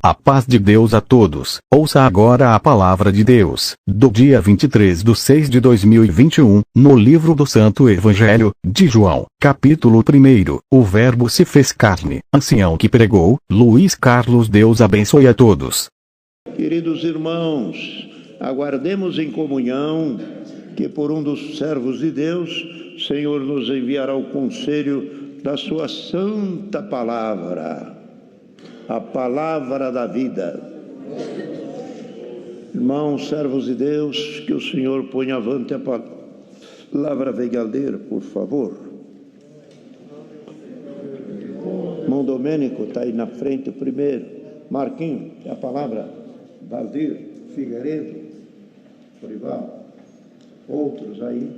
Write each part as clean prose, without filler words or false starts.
A paz de Deus a todos. Ouça agora a palavra de Deus, do dia 23/6/2021, no livro do Santo Evangelho, de João, capítulo 1. O Verbo se fez carne. Ancião que pregou, Luiz Carlos. Deus abençoe a todos. Queridos irmãos, aguardemos em comunhão que por um dos servos de Deus, Senhor nos enviará o conselho da sua santa palavra. A palavra da vida. Irmãos, servos de Deus, que o Senhor ponha avante a palavra verdadeira, por favor. Irmão Domênico está aí na frente o primeiro. Marquinhos, a palavra. Valdir, Figueiredo, Prival. Outros aí,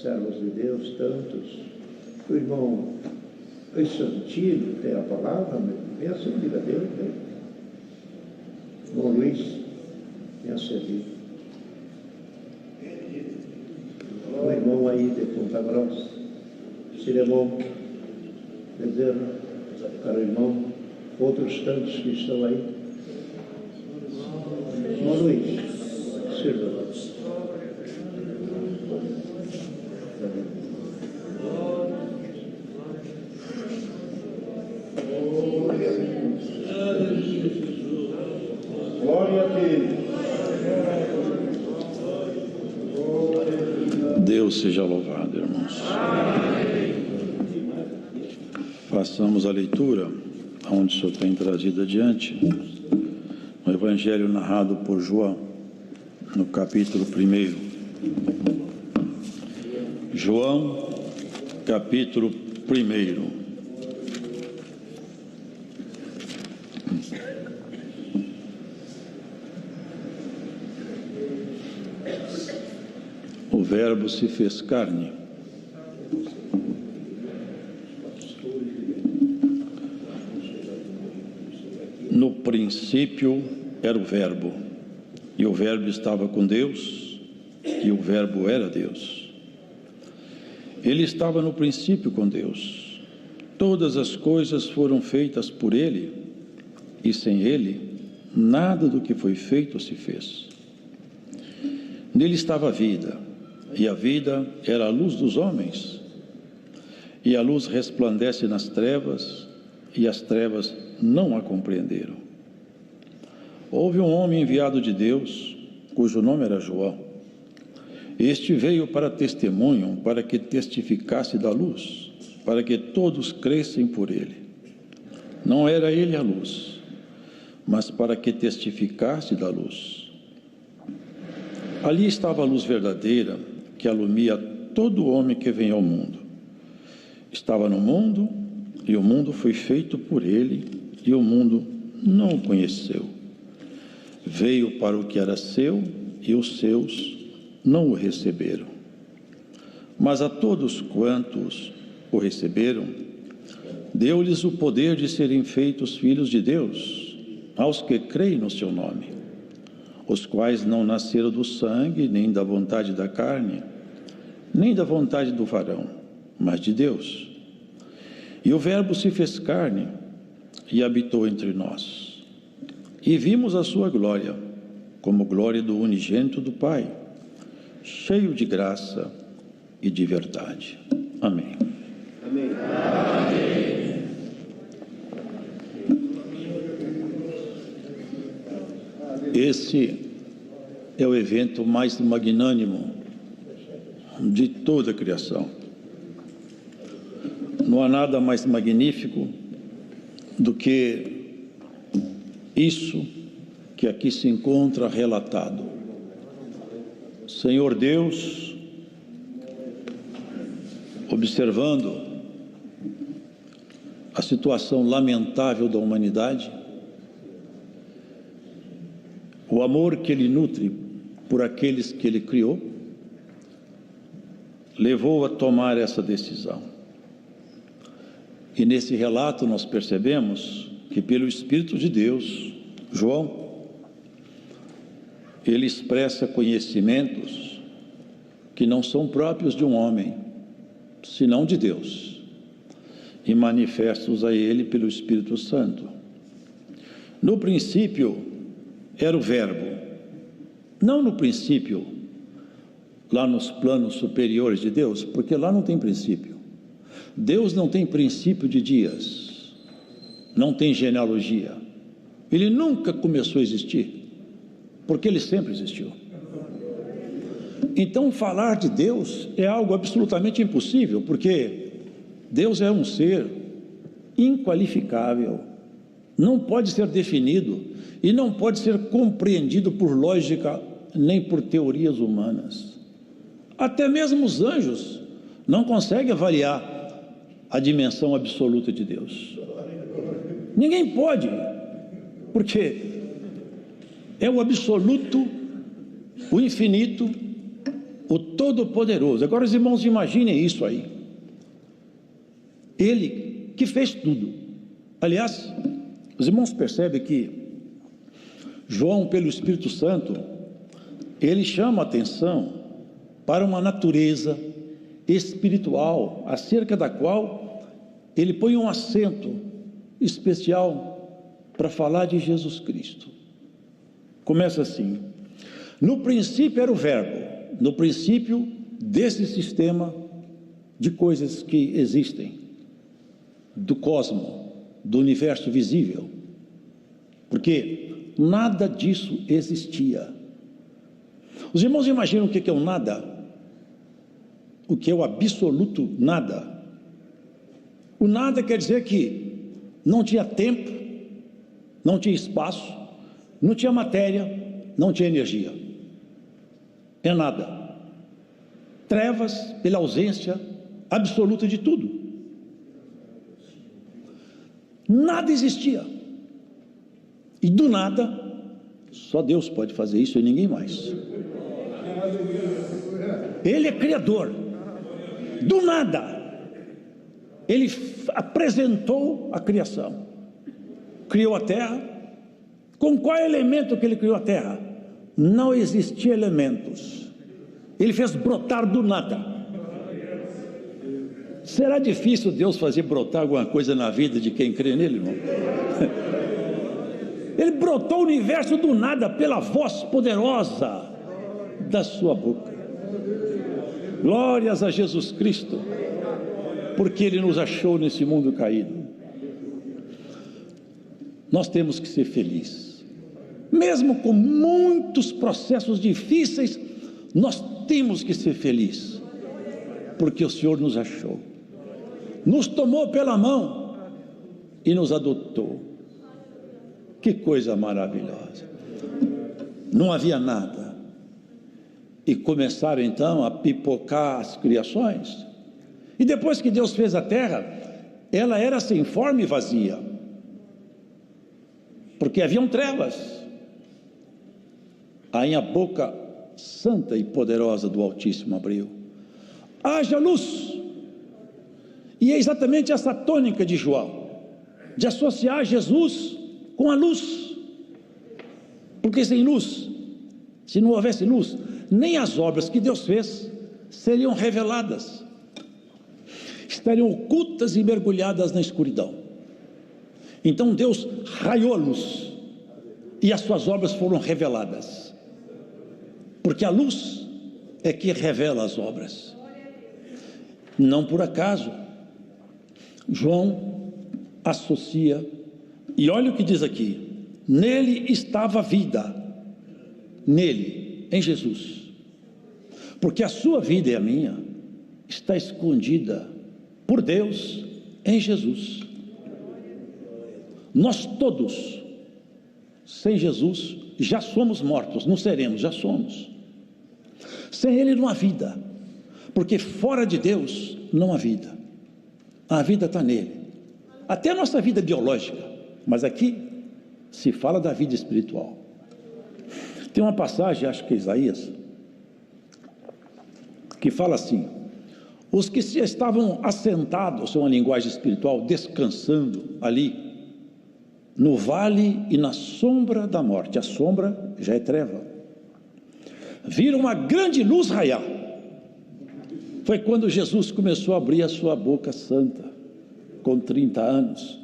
servos de Deus, tantos. O irmão Santino tem a palavra, venha servir a Deus, né? Irmão Luiz, venha servir. O irmão aí de Ponta Grossa, Ciremon, Bezerra, caro irmão, outros tantos que estão aí. Irmão Luiz, sirva. Glória a Deus. Deus seja louvado, irmãos. Façamos a leitura, onde o Senhor tem trazido adiante, no Evangelho narrado por João, no capítulo 1. João, capítulo 1. O Verbo se fez carne. No princípio era o Verbo, e o Verbo estava com Deus, e o Verbo era Deus. Ele estava no princípio com Deus. Todas as coisas foram feitas por Ele, e sem Ele, nada do que foi feito se fez. Nele estava a vida, e a vida era a luz dos homens. E a luz resplandece nas trevas, e as trevas não a compreenderam. Houve um homem enviado de Deus, cujo nome era João. Este veio para testemunho, para que testificasse da luz, para que todos crescem por ele. Não era ele a luz, mas para que testificasse da luz. Ali estava a luz verdadeira, que alumia todo homem que vem ao mundo. Estava no mundo, e o mundo foi feito por ele, e o mundo não o conheceu. Veio para o que era seu, e os seus não o receberam. Mas a todos quantos o receberam, deu-lhes o poder de serem feitos filhos de Deus, aos que creem no seu nome, os quais não nasceram do sangue, nem da vontade da carne, nem da vontade do varão, mas de Deus. E o Verbo se fez carne e habitou entre nós. E vimos a sua glória, como glória do unigênito do Pai, cheio de graça e de verdade. Amém. Amém. Amém. Esse é o evento mais magnânimo de toda a criação. Não há nada mais magnífico do que isso que aqui se encontra relatado. Senhor Deus, observando a situação lamentável da humanidade, o amor que Ele nutre por aqueles que Ele criou, levou a tomar essa decisão. E nesse relato nós percebemos que pelo Espírito de Deus, João, ele expressa conhecimentos que não são próprios de um homem, senão de Deus, e manifestos a ele pelo Espírito Santo. No princípio era o Verbo. Não no princípio, lá nos planos superiores de Deus, porque lá não tem princípio. Deus não tem princípio de dias, não tem genealogia. Ele nunca começou a existir, porque ele sempre existiu. Então falar de Deus é algo absolutamente impossível, porque Deus é um ser inqualificável, não pode ser definido e não pode ser compreendido por lógica nem por teorias humanas. Até mesmo os anjos não conseguem avaliar a dimensão absoluta de Deus. Ninguém pode, porque é o absoluto, o infinito, o todo-poderoso. Agora os irmãos imaginem isso aí. Ele que fez tudo. Aliás, os irmãos percebem que João, pelo Espírito Santo, ele chama a atenção para uma natureza espiritual, acerca da qual ele põe um acento especial para falar de Jesus Cristo. Começa assim: no princípio era o Verbo, no princípio desse sistema de coisas que existem, do cosmo, do universo visível, porque nada disso existia. Os irmãos imaginam o que é o nada? O que é o absoluto nada? O nada quer dizer que não tinha tempo, não tinha espaço, não tinha matéria, não tinha energia. É nada. Trevas pela ausência absoluta de tudo. Nada existia. E do nada, só Deus pode fazer isso e ninguém mais. Ele é criador. Do nada, ele apresentou a criação. Criou a terra. Com qual elemento que ele criou a terra? Não existia elementos. Ele fez brotar do nada. Será difícil Deus fazer brotar alguma coisa na vida de quem crê nele, irmão? Ele brotou o universo do nada pela voz poderosa da sua boca. Glórias a Jesus Cristo, porque Ele nos achou nesse mundo caído. Nós temos que ser felizes, mesmo com muitos processos difíceis. Nós temos que ser felizes, porque o Senhor nos achou, nos tomou pela mão e nos adotou. Que coisa maravilhosa! Não havia nada, e começaram então a pipocar as criações. E depois que Deus fez a terra, ela era sem forma e vazia, porque haviam trevas. Aí a boca santa e poderosa do Altíssimo abriu: haja luz. E é exatamente essa tônica de João, de associar Jesus com a luz, porque sem luz, se não houvesse luz, nem as obras que Deus fez seriam reveladas, estariam ocultas e mergulhadas na escuridão. Então Deus raiou a luz e as suas obras foram reveladas, porque a luz é que revela as obras. Não por acaso João associa, e olha o que diz aqui: nele estava a vida, nele, em Jesus, porque a sua vida e a minha está escondida por Deus em Jesus. Nós todos, sem Jesus, já somos mortos, não seremos, já somos. Sem Ele não há vida, porque fora de Deus não há vida. A vida está nele, até a nossa vida biológica, mas aqui se fala da vida espiritual. Tem uma passagem, acho que é Isaías, que fala assim: os que se estavam assentados, é uma linguagem espiritual, descansando ali no vale e na sombra da morte, a sombra já é treva, viram uma grande luz raiar. Foi quando Jesus começou a abrir a sua boca santa, com 30 anos,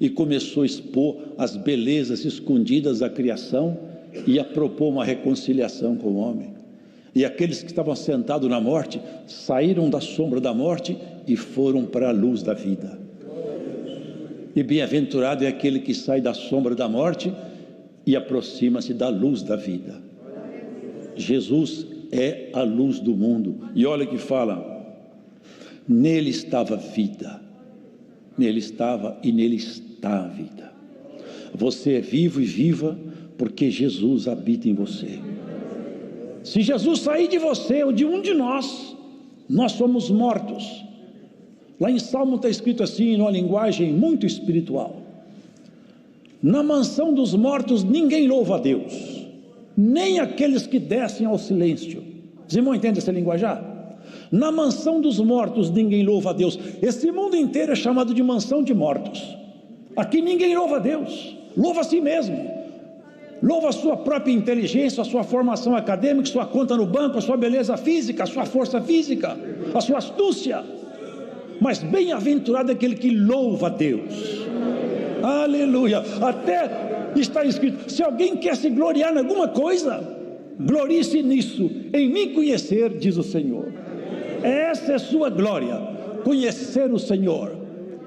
e começou a expor as belezas escondidas da criação e a propor uma reconciliação com o homem. E aqueles que estavam sentados na morte saíram da sombra da morte e foram para a luz da vida. E bem-aventurado é aquele que sai da sombra da morte e aproxima-se da luz da vida. Jesus é a luz do mundo. E olha que fala: nele estava a vida, nele estava e nele está a vida. Você é vivo e viva porque Jesus habita em você. Se Jesus sair de você ou de um de nós, nós somos mortos. Lá em Salmo está escrito assim, numa linguagem muito espiritual: na mansão dos mortos ninguém louva a Deus, nem aqueles que descem ao silêncio. Os irmãos entendem essa linguajar? Na mansão dos mortos ninguém louva a Deus. Esse mundo inteiro é chamado de mansão de mortos. Aqui ninguém louva a Deus, louva a si mesmo, louva a sua própria inteligência, a sua formação acadêmica, sua conta no banco, a sua beleza física, a sua força física, a sua astúcia. Mas bem-aventurado é aquele que louva a Deus. Aleluia. Até está escrito: se alguém quer se gloriar em alguma coisa, glorie-se nisso, em me conhecer, diz o Senhor. Essa é a sua glória, conhecer o Senhor.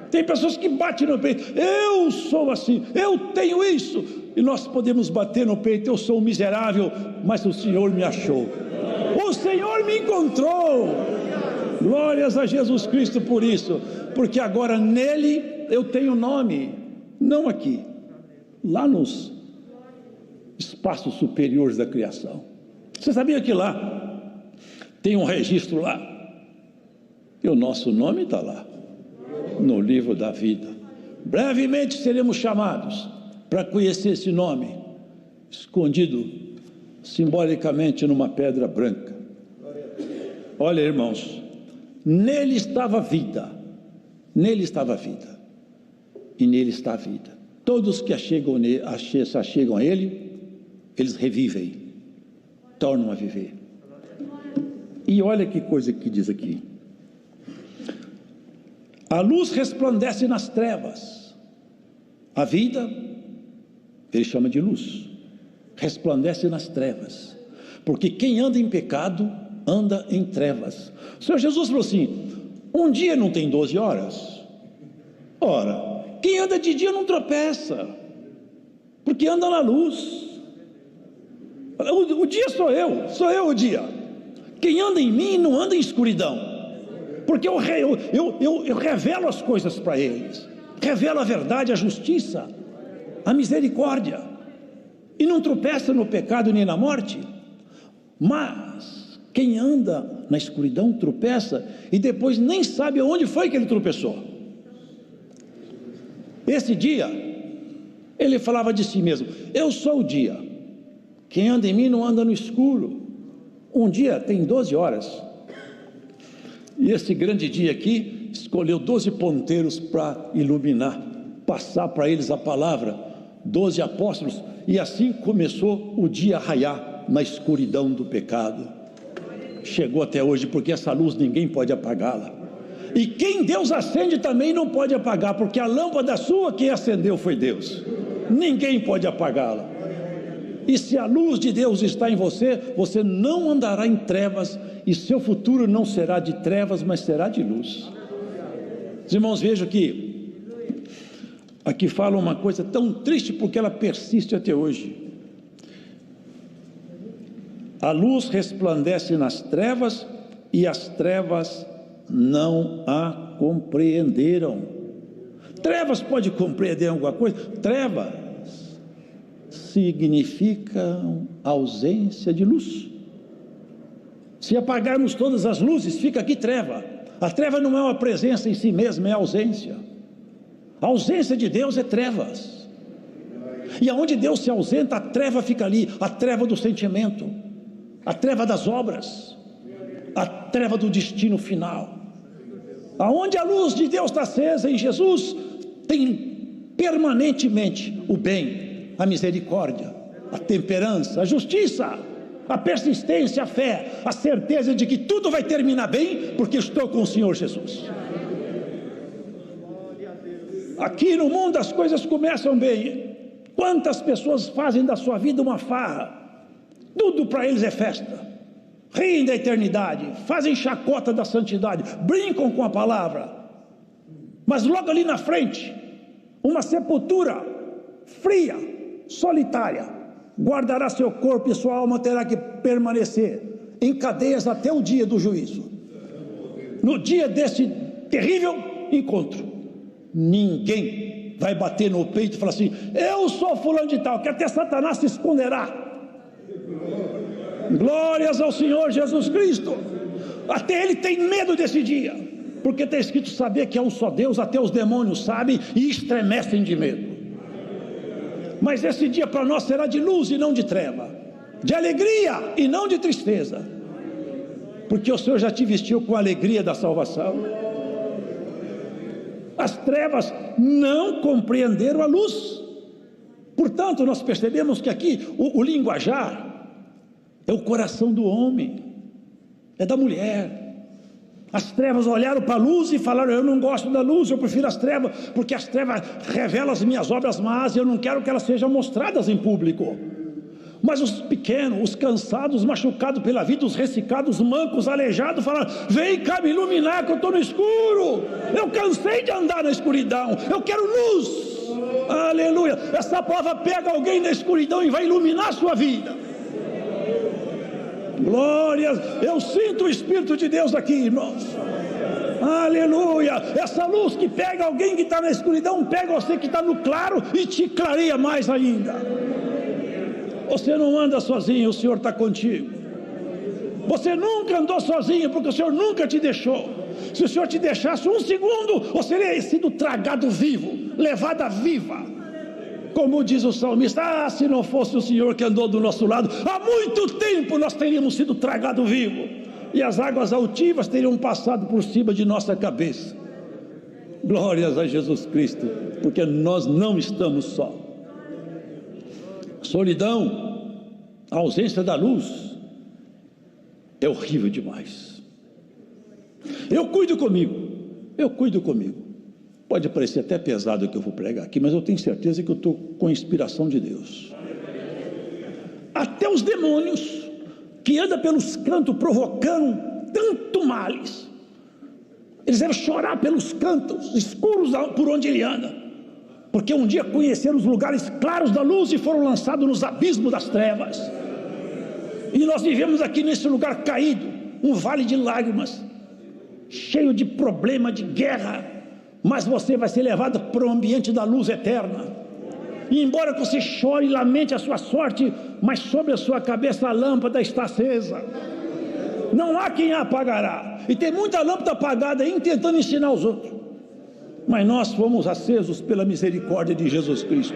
Tem pessoas que batem no peito: eu sou assim, eu tenho isso. E nós podemos bater no peito: eu sou um miserável, mas o Senhor me achou, o Senhor me encontrou. Glórias a Jesus Cristo por isso, porque agora nele eu tenho nome, não aqui, lá nos espaços superiores da criação. Você sabia que lá tem um registro lá, e o nosso nome está lá, no livro da vida. Brevemente seremos chamados para conhecer esse nome, escondido simbolicamente numa pedra branca. Olha, irmãos, nele estava a vida, nele estava a vida, e nele está a vida. Todos que se achegam a ele, eles revivem, tornam a viver. E olha que coisa que diz aqui: a luz resplandece nas trevas. A vida, ele chama de luz, resplandece nas trevas, porque quem anda em pecado anda em trevas. O Senhor Jesus falou assim: um dia não tem 12 horas? Ora, quem anda de dia não tropeça, porque anda na luz. O dia sou eu o dia. Quem anda em mim não anda em escuridão, porque eu revelo as coisas para eles, revelo a verdade, a justiça, a misericórdia, e não tropeça no pecado nem na morte. Mas quem anda na escuridão tropeça e depois nem sabe aonde foi que ele tropeçou. Esse dia, ele falava de si mesmo: eu sou o dia, quem anda em mim não anda no escuro. Um dia tem 12 horas, e esse grande dia aqui escolheu 12 ponteiros para iluminar, passar para eles a palavra, 12 apóstolos, e assim começou o dia a raiar na escuridão do pecado. Chegou até hoje, porque essa luz ninguém pode apagá-la, e quem Deus acende também não pode apagar, porque a lâmpada sua quem acendeu foi Deus, ninguém pode apagá-la. E se a luz de Deus está em você, você não andará em trevas, e seu futuro não será de trevas, mas será de luz. Os irmãos, vejam que aqui fala uma coisa tão triste, porque ela persiste até hoje. A luz resplandece nas trevas, e as trevas não a compreenderam. Trevas pode compreender alguma coisa? Trevas significam ausência de luz. Se apagarmos todas as luzes, fica aqui treva. A treva não é uma presença em si mesma, é ausência. A ausência de Deus é trevas. E aonde Deus se ausenta, a treva fica ali, a treva do sentimento, a treva das obras, a treva do destino final. Aonde a luz de Deus está acesa em Jesus, tem permanentemente o bem, a misericórdia, a temperança, a justiça, a persistência, a fé, a certeza de que tudo vai terminar bem, porque estou com o Senhor Jesus. Aqui no mundo as coisas começam bem. Quantas pessoas fazem da sua vida uma farra? Tudo para eles é festa. Riem da eternidade, fazem chacota da santidade, brincam com a palavra. Mas logo ali na frente, uma sepultura fria, solitária, guardará seu corpo e sua alma terá que permanecer em cadeias até o dia do juízo. No dia desse terrível encontro, ninguém vai bater no peito e falar assim: eu sou fulano de tal, que até Satanás se esconderá. Glórias ao Senhor Jesus Cristo. Até ele tem medo desse dia, porque está escrito: saber que é um só Deus, até os demônios sabem e estremecem de medo. Mas esse dia para nós será de luz e não de treva, de alegria e não de tristeza, porque o Senhor já te vestiu com a alegria da salvação. As trevas não compreenderam a luz. Portanto, nós percebemos que aqui o linguajar é o coração do homem, é da mulher. As trevas olharam para a luz e falaram: eu não gosto da luz, eu prefiro as trevas, porque as trevas revelam as minhas obras más e eu não quero que elas sejam mostradas em público. Mas os pequenos, os cansados, os machucados pela vida, os ressecados, os mancos, aleijados, falaram: vem cá me iluminar que eu estou no escuro, eu cansei de andar na escuridão, eu quero luz. Aleluia. Essa palavra pega alguém da escuridão e vai iluminar a sua vida. Glórias. Eu sinto o Espírito de Deus aqui, irmãos. Aleluia. Essa luz que pega alguém que está na escuridão, pega você que está no claro e te clareia mais ainda. Você não anda sozinho, o Senhor está contigo. Você nunca andou sozinho, porque o Senhor nunca te deixou. Se o Senhor te deixasse um segundo, você teria sido tragado vivo, levada viva. Como diz o salmista: se não fosse o Senhor que andou do nosso lado, há muito tempo nós teríamos sido tragados vivos, e as águas altivas teriam passado por cima de nossa cabeça. Glórias a Jesus Cristo, porque nós não estamos só. Solidão, a ausência da luz é horrível demais. Eu cuido comigo. Pode parecer até pesado o que eu vou pregar aqui, mas eu tenho certeza que eu estou com a inspiração de Deus. Até os demônios que andam pelos cantos provocando tanto males, eles devem chorar pelos cantos escuros por onde ele anda, porque um dia conheceram os lugares claros da luz e foram lançados nos abismos das trevas. E nós vivemos aqui nesse lugar caído, um vale de lágrimas, cheio de problema, de guerra. Mas você vai ser levado para o ambiente da luz eterna. E embora você chore e lamente a sua sorte, mas sobre a sua cabeça a lâmpada está acesa. Não há quem a apagará. E tem muita lâmpada apagada aí tentando ensinar os outros. Mas nós fomos acesos pela misericórdia de Jesus Cristo.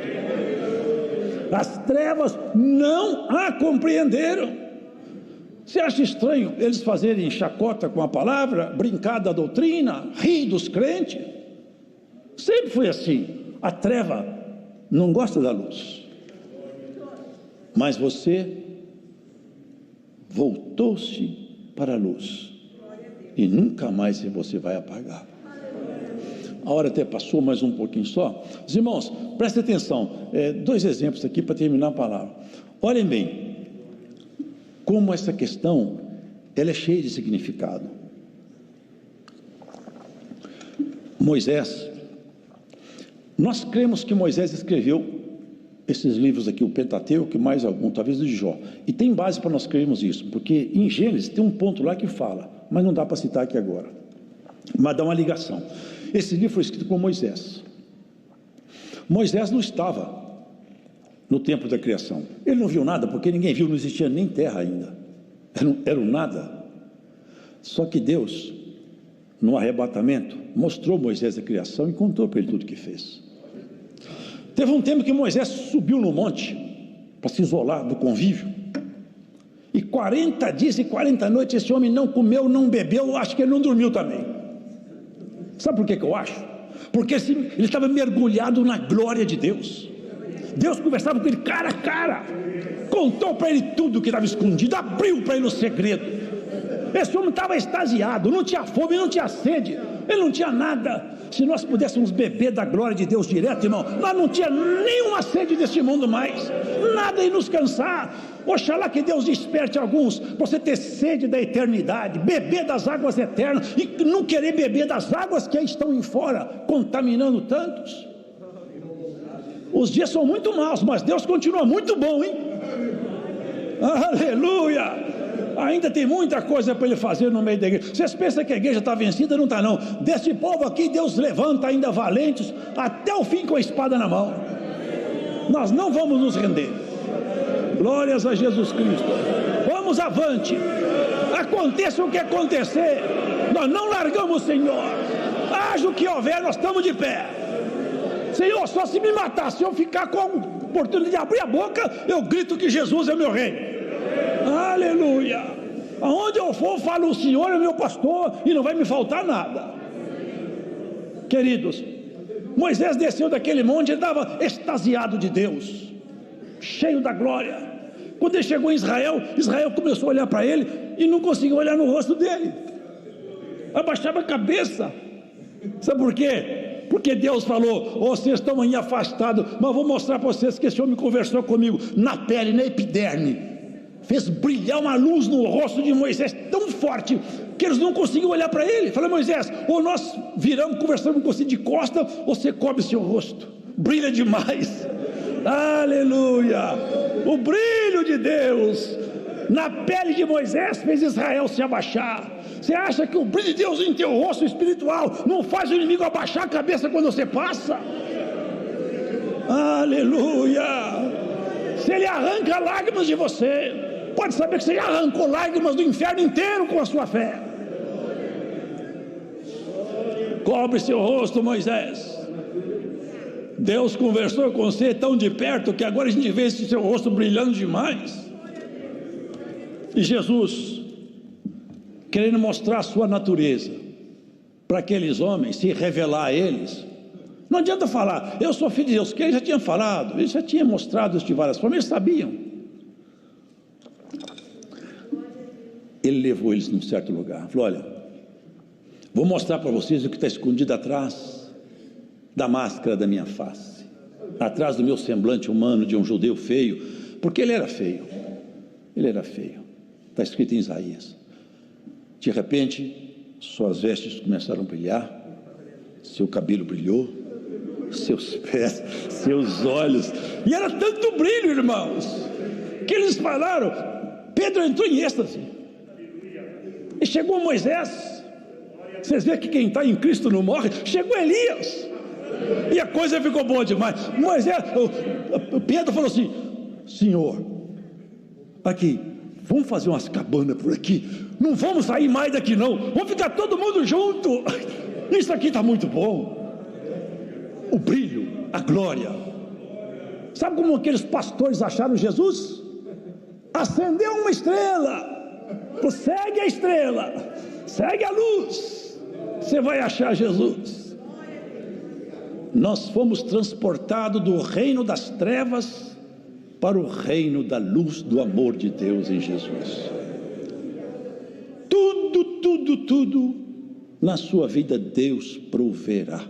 As trevas não a compreenderam. Você acha estranho eles fazerem chacota com a palavra, brincar da doutrina, rir dos crentes? Sempre foi assim. A treva não gosta da luz. Mas você voltou-se para a luz e nunca mais você vai apagar. A hora até passou, mais um pouquinho só. Os irmãos, prestem atenção. 2 exemplos aqui para terminar a palavra. Olhem bem como essa questão ela é cheia de significado. Moisés, nós cremos que Moisés escreveu esses livros aqui, o Pentateuco e mais algum, talvez o de Jó, e tem base para nós crermos isso, porque em Gênesis tem um ponto lá que fala, mas não dá para citar aqui agora, mas dá uma ligação. Esse livro foi escrito por Moisés. Moisés não estava no tempo da criação, ele não viu nada, porque ninguém viu, não existia nem terra ainda, era um nada. Só que Deus, no arrebatamento, mostrou Moisés a criação e contou para ele tudo o que fez. Teve um tempo que Moisés subiu no monte para se isolar do convívio, e 40 dias e 40 noites esse homem não comeu, não bebeu, acho que ele não dormiu também. Sabe por que eu acho? Porque ele estava mergulhado na glória de Deus. Deus conversava com ele cara a cara, contou para ele tudo que estava escondido, abriu para ele o segredo. Esse homem estava extasiado, não tinha fome, não tinha sede, ele não tinha nada. Se nós pudéssemos beber da glória de Deus direto, irmão, nós não tínhamos nenhuma sede deste mundo mais, nada ia nos cansar. Oxalá que Deus desperte alguns para você ter sede da eternidade, beber das águas eternas e não querer beber das águas que aí estão em fora, contaminando tantos. Os dias são muito maus, mas Deus continua muito bom, hein? Aleluia! Ainda tem muita coisa para Ele fazer no meio da igreja. Vocês pensam que a igreja está vencida? Não está não. Desse povo aqui Deus levanta ainda valentes até o fim com a espada na mão. Nós não vamos nos render. Glórias a Jesus Cristo. Vamos avante. Aconteça o que acontecer, nós não largamos o Senhor. Haja o que houver, nós estamos de pé. Senhor, só se me matar, se eu ficar com a oportunidade de abrir a boca, eu grito que Jesus é meu rei. Aleluia. Aonde eu for, falo, o Senhor é meu pastor e não vai me faltar nada. Queridos, Moisés desceu daquele monte, ele estava extasiado de Deus, cheio da glória. Quando ele chegou em Israel, Israel começou a olhar para ele e não conseguiu olhar no rosto dele, abaixava a cabeça. Sabe por quê? Porque Deus falou: vocês estão aí afastados, mas vou mostrar para vocês que esse homem conversou comigo na pele, na epiderme, fez brilhar uma luz no rosto de Moisés tão forte que eles não conseguiam olhar para ele. Falei: Moisés, ou nós viramos, conversamos com você de costa, ou você cobre seu rosto, brilha demais. Aleluia. O brilho de Deus na pele de Moisés fez Israel se abaixar. Você acha que o brilho de Deus em teu rosto espiritual não faz o inimigo abaixar a cabeça quando você passa? Aleluia. Se ele arranca lágrimas de você, pode saber que você já arrancou lágrimas do inferno inteiro com a sua fé. Cobre seu rosto, Moisés. Deus conversou com você tão de perto que agora a gente vê esse seu rosto brilhando demais. E Jesus, querendo mostrar a sua natureza para aqueles homens, se revelar a eles, não adianta falar, eu sou filho de Deus, que ele já tinha falado, ele já tinha mostrado isso de várias formas, eles sabiam. Ele levou eles num certo lugar, falou: olha, vou mostrar para vocês o que está escondido atrás da máscara da minha face, atrás do meu semblante humano de um judeu feio, porque ele era feio, está escrito em Isaías. De repente, suas vestes começaram a brilhar, seu cabelo brilhou, seus pés, seus olhos, e era tanto brilho, irmãos, que eles falaram. Pedro entrou em êxtase, e chegou Moisés. Vocês veem que quem está em Cristo não morre. Chegou Elias, e a coisa ficou boa demais. Moisés, Pedro falou assim: Senhor, aqui, vamos fazer umas cabanas por aqui, não vamos sair mais daqui não, vamos ficar todo mundo junto, isso aqui está muito bom. O brilho, a glória. Sabe como aqueles pastores acharam Jesus? Acendeu uma estrela. Segue a estrela, segue a luz, você vai achar Jesus. Nós fomos transportados do reino das trevas para o reino da luz do amor de Deus em Jesus. Tudo na sua vida Deus proverá.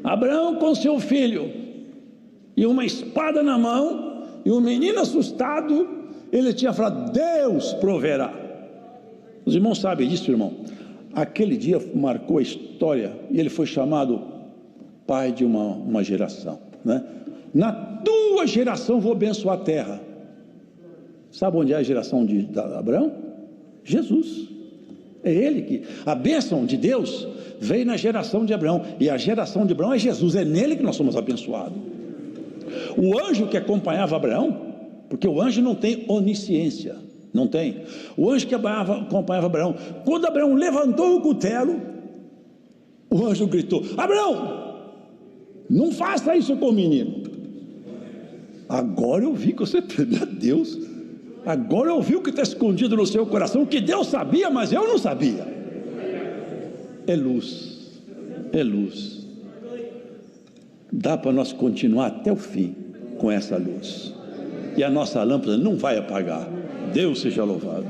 Abraão com seu filho e uma espada na mão e um menino assustado, ele tinha falado: Deus proverá. Os irmãos sabem disso, irmão. Aquele dia marcou a história e ele foi chamado pai de uma geração, né? Na tua geração vou abençoar a terra. Sabe onde é a geração de Abraão? Jesus. É ele que, a bênção de Deus veio na geração de Abraão, e a geração de Abraão é Jesus, é nele que nós somos abençoados. O anjo que acompanhava Abraão, porque o anjo não tem onisciência, não tem. O anjo que acompanhava Abraão, quando Abraão levantou o cutelo, o anjo gritou: Abraão, não faça isso com o menino. Agora eu vi que você teme a Deus, agora eu vi o que está escondido no seu coração, que Deus sabia, mas eu não sabia. É luz, é luz. Dá para nós continuar até o fim com essa luz, e a nossa lâmpada não vai apagar. Deus seja louvado.